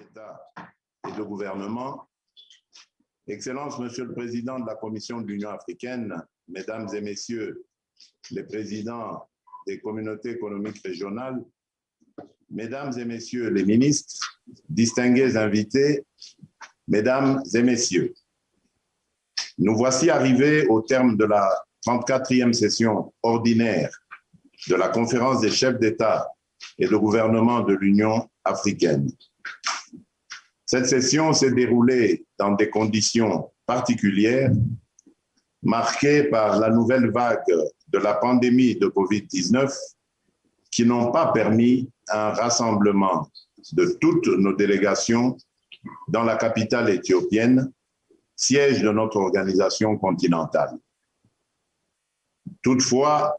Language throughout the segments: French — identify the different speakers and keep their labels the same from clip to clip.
Speaker 1: d'État et de gouvernement, Excellence, Monsieur le Président de la Commission de l'Union africaine, Mesdames et Messieurs les présidents des communautés économiques régionales, Mesdames et Messieurs les ministres, distingués invités, Mesdames et Messieurs, nous voici arrivés au terme de la 34e session ordinaire de la Conférence des chefs d'État et de gouvernement de l'Union africaine. Cette session s'est déroulée dans des conditions particulières, marquées par la nouvelle vague de la pandémie de Covid-19, qui n'ont pas permis un rassemblement de toutes nos délégations dans la capitale éthiopienne, siège de notre organisation continentale. Toutefois,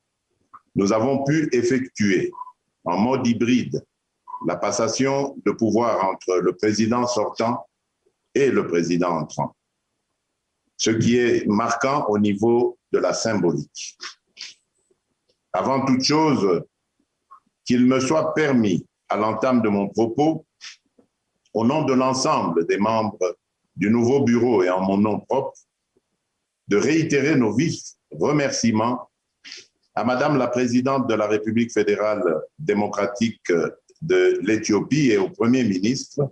Speaker 1: nous avons pu effectuer en mode hybride la passation de pouvoir entre le président sortant et le président entrant, ce qui est marquant au niveau de la symbolique. Avant toute chose, qu'il me soit permis, à l'entame de mon propos, au nom de l'ensemble des membres du nouveau bureau et en mon nom propre, de réitérer nos vifs remerciements à Madame la Présidente de la République fédérale démocratique de l'Éthiopie et au Premier ministre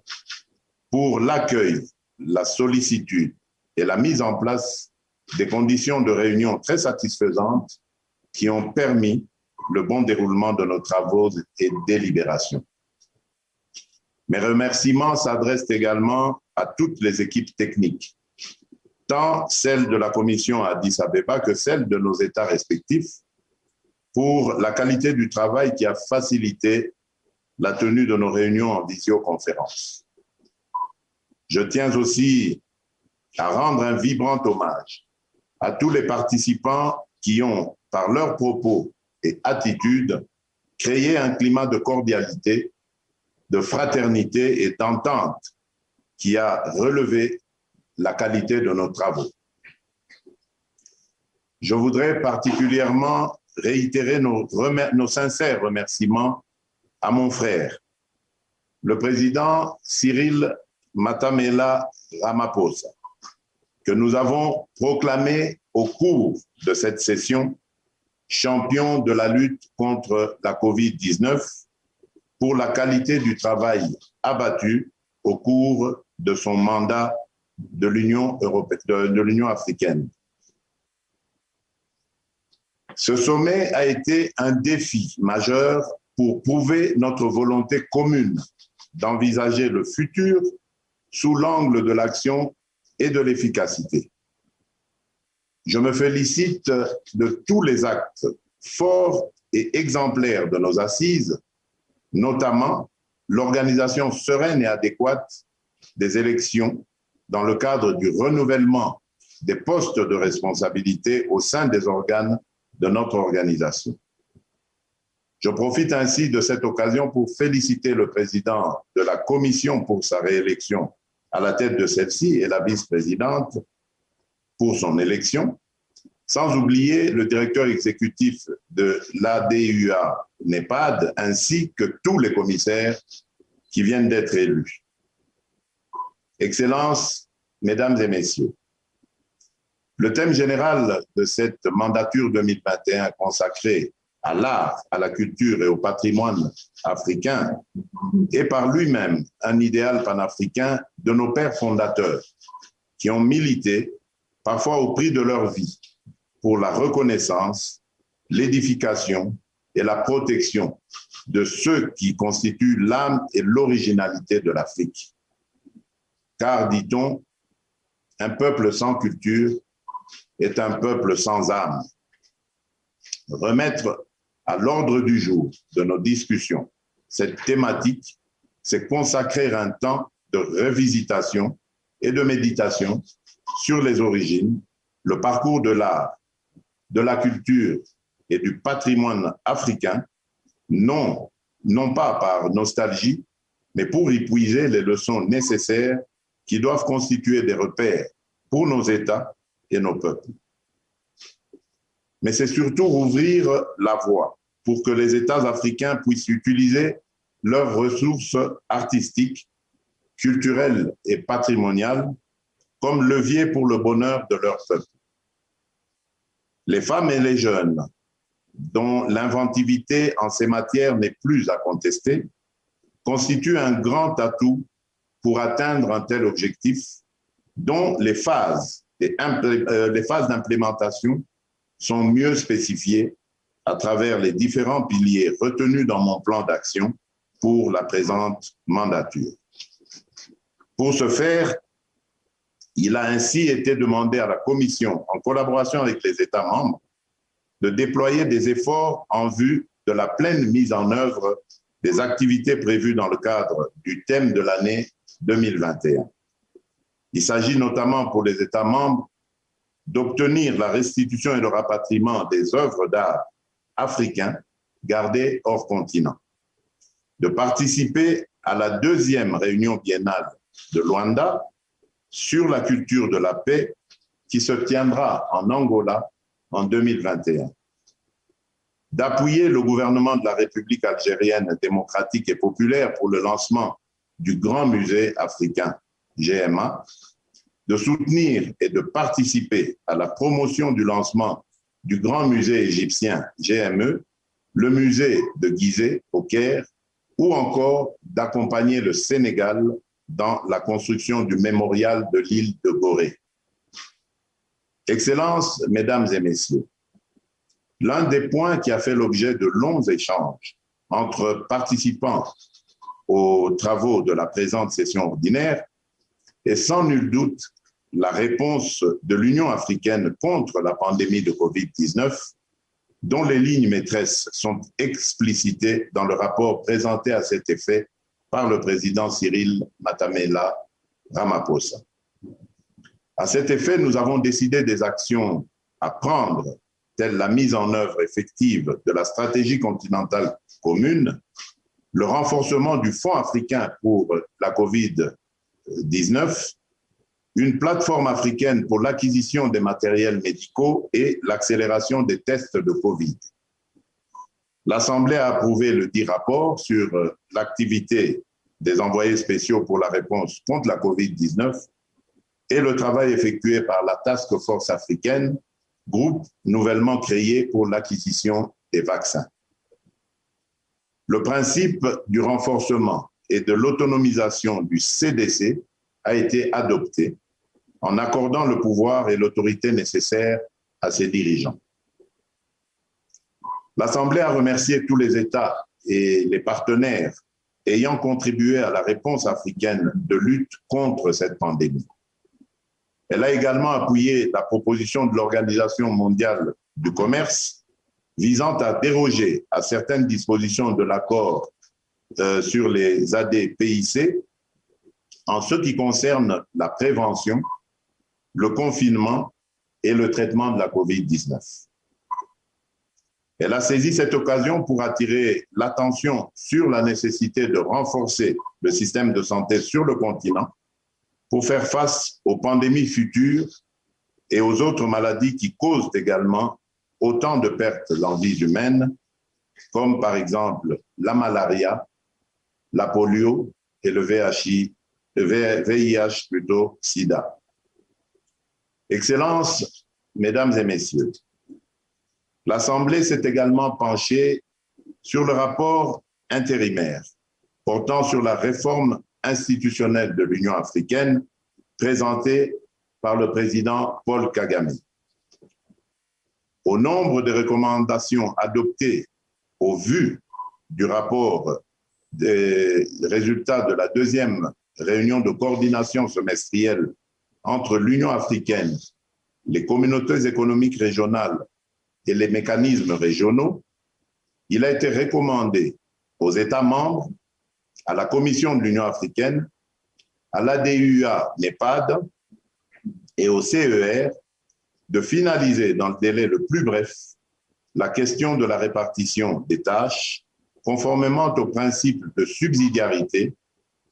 Speaker 1: pour l'accueil, la sollicitude et la mise en place des conditions de réunion très satisfaisantes qui ont permis le bon déroulement de nos travaux et délibérations. Mes remerciements s'adressent également à toutes les équipes techniques, tant celles de la Commission à Addis Abeba que celles de nos États respectifs, pour la qualité du travail qui a facilité la tenue de nos réunions en visioconférence. Je tiens aussi à rendre un vibrant hommage à tous les participants qui ont, par leurs propos et attitudes, créé un climat de cordialité, de fraternité et d'entente qui a relevé la qualité de nos travaux. Je voudrais particulièrement réitérer nos sincères remerciements à mon frère, le président Cyril Matamela Ramaphosa, que nous avons proclamé au cours de cette session champion de la lutte contre la COVID-19 pour la qualité du travail abattu au cours de son mandat de l'Union africaine. Ce sommet a été un défi majeur pour prouver notre volonté commune d'envisager le futur sous l'angle de l'action et de l'efficacité. Je me félicite de tous les actes forts et exemplaires de nos assises, notamment l'organisation sereine et adéquate des élections dans le cadre du renouvellement des postes de responsabilité au sein des organes de notre organisation. Je profite ainsi de cette occasion pour féliciter le président de la Commission pour sa réélection à la tête de celle-ci et la vice-présidente pour son élection, sans oublier le directeur exécutif de l'ADUA NEPAD ainsi que tous les commissaires qui viennent d'être élus. Excellences, Mesdames et Messieurs, le thème général de cette mandature 2021 consacrée à l'art, à la culture et au patrimoine africain est par lui-même un idéal panafricain de nos pères fondateurs qui ont milité, parfois au prix de leur vie, pour la reconnaissance, l'édification et la protection de ceux qui constituent l'âme et l'originalité de l'Afrique. Car, dit-on, un peuple sans culture est un peuple sans âme. Remettre à l'ordre du jour de nos discussions cette thématique, c'est consacrer un temps de revisitation et de méditation sur les origines, le parcours de l'art, de la culture et du patrimoine africain, non pas par nostalgie, mais pour y puiser les leçons nécessaires qui doivent constituer des repères pour nos États et nos peuples. Mais c'est surtout ouvrir la voie pour que les États africains puissent utiliser leurs ressources artistiques, culturelle et patrimoniale comme levier pour le bonheur de leur peuple. Les femmes et les jeunes, dont l'inventivité en ces matières n'est plus à contester, constituent un grand atout pour atteindre un tel objectif, dont les phases d'implémentation sont mieux spécifiées à travers les différents piliers retenus dans mon plan d'action pour la présente mandature. Pour ce faire, il a ainsi été demandé à la Commission, en collaboration avec les États membres, de déployer des efforts en vue de la pleine mise en œuvre des activités prévues dans le cadre du thème de l'année 2021. Il s'agit notamment pour les États membres d'obtenir la restitution et le rapatriement des œuvres d'art africains gardées hors continent, de participer à la 2e réunion biennale de Luanda sur la culture de la paix qui se tiendra en Angola en 2021, d'appuyer le gouvernement de la République algérienne démocratique et populaire pour le lancement du Grand Musée africain, GMA, de soutenir et de participer à la promotion du lancement du Grand Musée égyptien, GME, le musée de Gizeh au Caire, ou encore d'accompagner le Sénégal dans la construction du mémorial de l'île de Gorée. Excellences, Mesdames et Messieurs, l'un des points qui a fait l'objet de longs échanges entre participants aux travaux de la présente session ordinaire est sans nul doute la réponse de l'Union africaine contre la pandémie de Covid-19, dont les lignes maîtresses sont explicitées dans le rapport présenté à cet effet par le président Cyril Matamela Ramaphosa. À cet effet, nous avons décidé des actions à prendre, telles la mise en œuvre effective de la stratégie continentale commune, le renforcement du Fonds africain pour la Covid-19, une plateforme africaine pour l'acquisition des matériels médicaux et l'accélération des tests de Covid. L'Assemblée a approuvé le dit rapport sur l'activité des envoyés spéciaux pour la réponse contre la Covid-19 et le travail effectué par la Task Force africaine, groupe nouvellement créé pour l'acquisition des vaccins. Le principe du renforcement et de l'autonomisation du CDC a été adopté en accordant le pouvoir et l'autorité nécessaires à ses dirigeants. L'Assemblée a remercié tous les États et les partenaires ayant contribué à la réponse africaine de lutte contre cette pandémie. Elle a également appuyé la proposition de l'Organisation mondiale du commerce visant à déroger à certaines dispositions de l'accord sur les ADPIC en ce qui concerne la prévention, le confinement et le traitement de la COVID-19. Elle a saisi cette occasion pour attirer l'attention sur la nécessité de renforcer le système de santé sur le continent pour faire face aux pandémies futures et aux autres maladies qui causent également autant de pertes en vies humaines, comme par exemple la malaria, la polio et le VIH-Sida. Excellences, Mesdames et Messieurs, l'Assemblée s'est également penchée sur le rapport intérimaire portant sur la réforme institutionnelle de l'Union africaine présenté par le président Paul Kagame. Au nombre des recommandations adoptées au vu du rapport des résultats de la 2e réunion de coordination semestrielle entre l'Union africaine, les communautés économiques régionales et les mécanismes régionaux, il a été recommandé aux États membres, à la Commission de l'Union africaine, à l'ADUA NEPAD et au CER de finaliser dans le délai le plus bref la question de la répartition des tâches conformément au principe de subsidiarité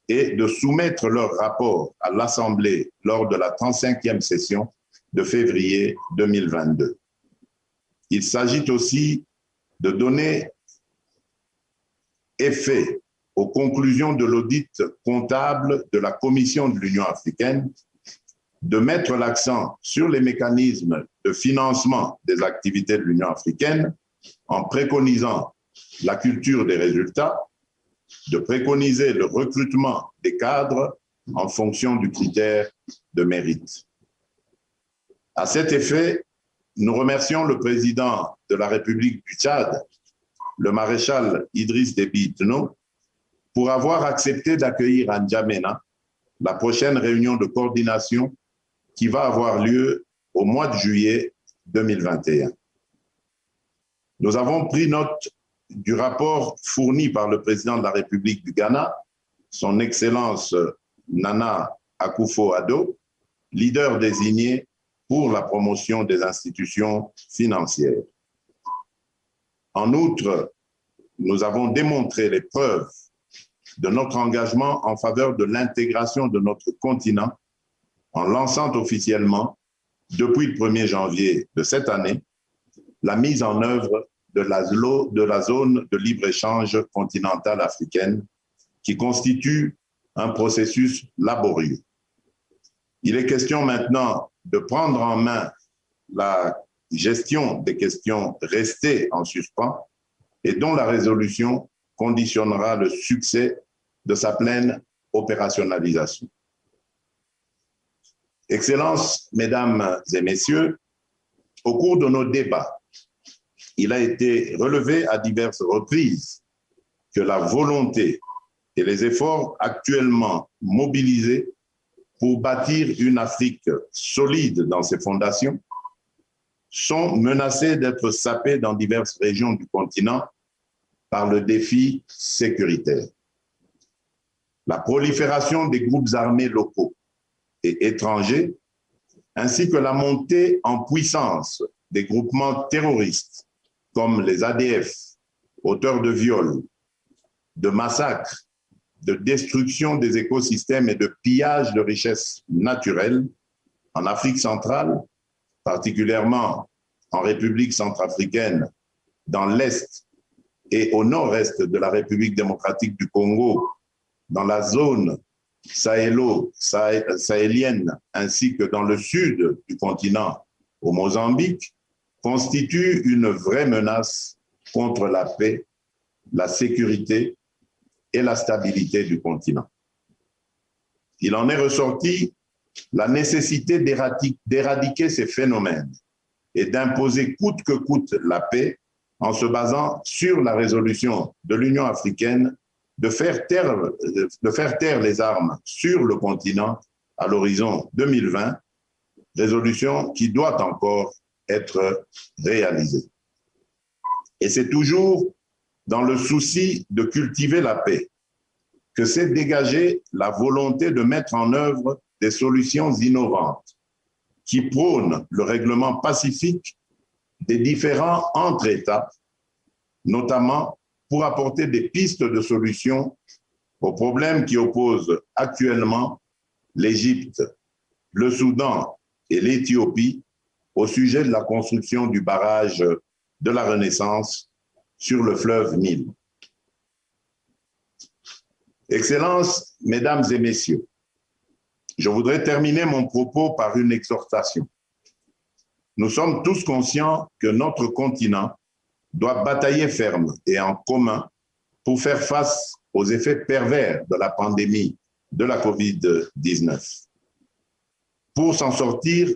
Speaker 1: et de soumettre leur rapport à l'Assemblée lors de la 35e session de février 2022. Il s'agit aussi de donner effet aux conclusions de l'audit comptable de la Commission de l'Union africaine de mettre l'accent sur les mécanismes de financement des activités de l'Union africaine en préconisant la culture des résultats, de préconiser le recrutement des cadres en fonction du critère de mérite. À cet effet, nous remercions le président de la République du Tchad, le maréchal Idriss Déby Itno, pour avoir accepté d'accueillir à N'Djamena la prochaine réunion de coordination qui va avoir lieu au mois de juillet 2021. Nous avons pris note du rapport fourni par le président de la République du Ghana, son Excellence Nana Akufo-Addo, leader désigné pour la promotion des institutions financières. En outre, nous avons démontré les preuves de notre engagement en faveur de l'intégration de notre continent en lançant officiellement, depuis le 1er janvier de cette année, la mise en œuvre de la zone de libre-échange continentale africaine qui constitue un processus laborieux. Il est question maintenant de prendre en main la gestion des questions restées en suspens et dont la résolution conditionnera le succès de sa pleine opérationnalisation. Excellences, Mesdames et Messieurs, au cours de nos débats, il a été relevé à diverses reprises que la volonté et les efforts actuellement mobilisés pour bâtir une Afrique solide dans ses fondations sont menacés d'être sapés dans diverses régions du continent par le défi sécuritaire. La prolifération des groupes armés locaux et étrangers, ainsi que la montée en puissance des groupements terroristes comme les ADF, auteurs de viols, de massacres, de destruction des écosystèmes et de pillage de richesses naturelles en Afrique centrale, particulièrement en République centrafricaine, dans l'Est et au nord-est de la République démocratique du Congo, dans la zone sahélienne ainsi que dans le sud du continent au Mozambique, constituent une vraie menace contre la paix, la sécurité et la stabilité du continent. Il en est ressorti la nécessité d'éradiquer ces phénomènes et d'imposer coûte que coûte la paix en se basant sur la résolution de l'Union africaine de faire taire les armes sur le continent à l'horizon 2020, résolution qui doit encore être réalisée. Et c'est toujours dans le souci de cultiver la paix que s'est dégagée la volonté de mettre en œuvre des solutions innovantes qui prônent le règlement pacifique des différends entre États, notamment pour apporter des pistes de solutions aux problèmes qui opposent actuellement l'Égypte, le Soudan et l'Éthiopie au sujet de la construction du barrage de la Renaissance sur le fleuve Nil. Excellences, Mesdames et Messieurs, je voudrais terminer mon propos par une exhortation. Nous sommes tous conscients que notre continent doit batailler ferme et en commun pour faire face aux effets pervers de la pandémie de la COVID-19. Pour s'en sortir,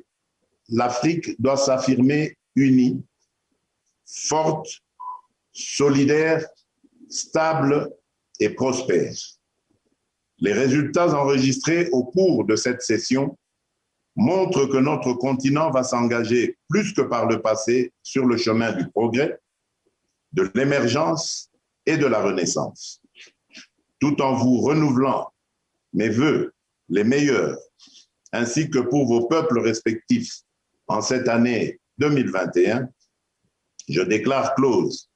Speaker 1: l'Afrique doit s'affirmer unie, forte, solidaire, stable et prospère. Les résultats enregistrés au cours de cette session montrent que notre continent va s'engager plus que par le passé sur le chemin du progrès, de l'émergence et de la renaissance, tout en vous renouvelant mes vœux les meilleurs, ainsi que pour vos peuples respectifs en cette année 2021, je déclare close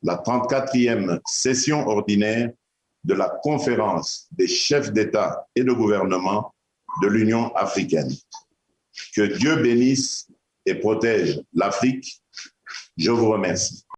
Speaker 1: la 34e session ordinaire de la conférence des chefs d'État et de gouvernement de l'Union africaine. Que Dieu bénisse et protège l'Afrique. Je vous remercie.